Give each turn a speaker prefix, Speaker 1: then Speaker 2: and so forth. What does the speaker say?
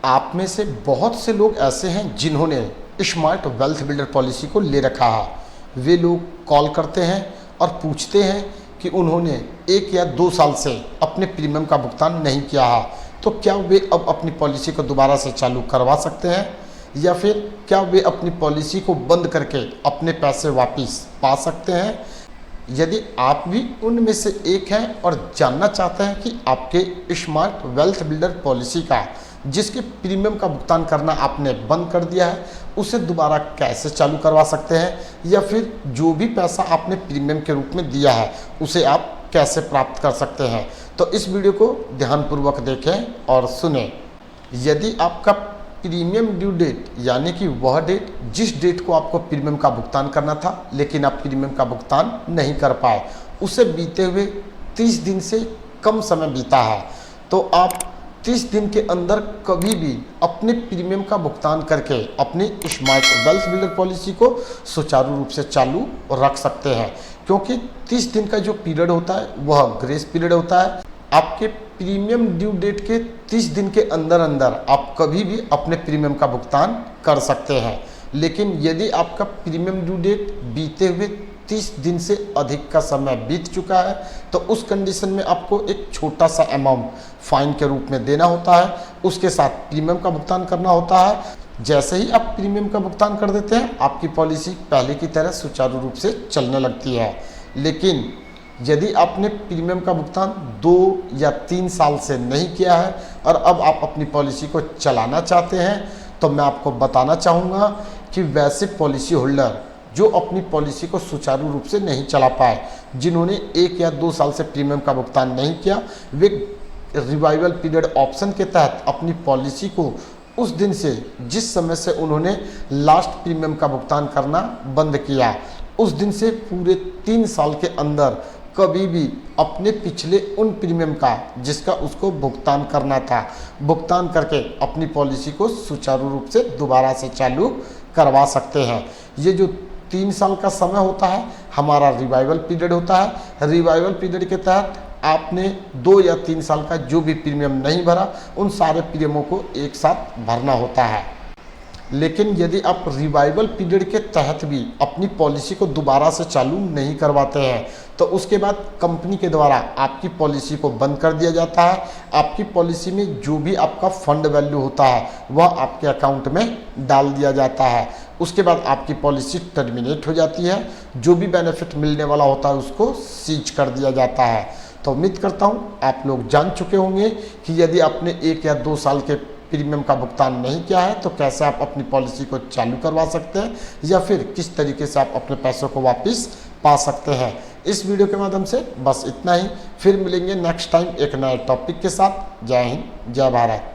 Speaker 1: आप में से बहुत से लोग ऐसे हैं जिन्होंने स्मार्ट वेल्थ बिल्डर पॉलिसी को ले रखा है। वे लोग कॉल करते हैं और पूछते हैं कि उन्होंने 1 या 2 साल से अपने प्रीमियम का भुगतान नहीं किया है, तो क्या वे अब अपनी पॉलिसी को दोबारा से चालू करवा सकते हैं, या फिर क्या वे अपनी पॉलिसी को बंद करके अपने पैसे वापस पा सकते हैं। यदि आप भी उनमें से एक हैं और जानना चाहते हैं कि आपके स्मार्ट वेल्थ बिल्डर पॉलिसी का जिसके प्रीमियम का भुगतान करना आपने बंद कर दिया है उसे दोबारा कैसे चालू करवा सकते हैं, या फिर जो भी पैसा आपने प्रीमियम के रूप में दिया है उसे आप कैसे प्राप्त कर सकते हैं, तो इस वीडियो को ध्यानपूर्वक देखें और सुनें। यदि आपका प्रीमियम ड्यू डेट यानी कि वह डेट जिस डेट को आपको प्रीमियम का भुगतान करना था लेकिन आप प्रीमियम का भुगतान नहीं कर पाए, उसे बीते हुए 30 दिन से कम समय बीता है, तो आप 30 दिन के अंदर कभी भी अपने प्रीमियम का भुगतान करके अपनी स्मार्ट वेल्थ बिल्डर पॉलिसी को सुचारू रूप से चालू रख सकते हैं। क्योंकि 30 दिन का जो पीरियड होता है वह ग्रेस पीरियड होता है। आपके प्रीमियम ड्यू डेट के 30 दिन के अंदर अंदर आप कभी भी अपने प्रीमियम का भुगतान कर सकते हैं। लेकिन यदि आपका प्रीमियम ड्यू डेट बीते हुए 30 दिन से अधिक का समय बीत चुका है तो उस कंडीशन में आपको एक छोटा सा अमाउंट फाइन के रूप में देना होता है, उसके साथ प्रीमियम का भुगतान करना होता है। जैसे ही आप प्रीमियम का भुगतान कर देते हैं आपकी पॉलिसी पहले की तरह सुचारू रूप से चलने लगती है। लेकिन यदि आपने प्रीमियम का भुगतान 2 या 3 साल से नहीं किया है और अब आप अपनी पॉलिसी को चलाना चाहते हैं, तो मैं आपको बताना चाहूँगा कि वैसे पॉलिसी होल्डर जो अपनी पॉलिसी को सुचारू रूप से नहीं चला पाए, जिन्होंने 1 या 2 साल से प्रीमियम का भुगतान नहीं किया, वे रिवाइवल पीरियड ऑप्शन के तहत अपनी पॉलिसी को उस दिन से जिस समय से उन्होंने लास्ट प्रीमियम का भुगतान करना बंद किया उस दिन से पूरे 3 साल के अंदर कभी भी अपने पिछले उन प्रीमियम का जिसका उसको भुगतान करना था भुगतान करके अपनी पॉलिसी को सुचारू रूप से दोबारा से चालू करवा सकते हैं। ये जो 3 साल का समय होता है हमारा रिवाइवल पीरियड होता है। रिवाइवल पीरियड के तहत आपने 2 या 3 साल का जो भी प्रीमियम नहीं भरा उन सारे प्रीमियमों को एक साथ भरना होता है। लेकिन यदि आप रिवाइवल पीरियड के तहत भी अपनी पॉलिसी को दोबारा से चालू नहीं करवाते हैं तो उसके बाद कंपनी के द्वारा आपकी पॉलिसी को बंद कर दिया जाता है। आपकी पॉलिसी में जो भी आपका फंड वैल्यू होता है वह आपके अकाउंट में डाल दिया जाता है। उसके बाद आपकी पॉलिसी टर्मिनेट हो जाती है। जो भी बेनिफिट मिलने वाला होता है उसको सीज कर दिया जाता है। तो उम्मीद करता हूँ आप लोग जान चुके होंगे कि यदि आपने 1 या 2 साल के प्रीमियम का भुगतान नहीं किया है तो कैसे आप अपनी पॉलिसी को चालू करवा सकते हैं, या फिर किस तरीके से आप अपने पैसों को वापस पा सकते हैं। इस वीडियो के माध्यम से बस इतना ही। फिर मिलेंगे नेक्स्ट टाइम एक नए टॉपिक के साथ। जय हिंद, जय भारत।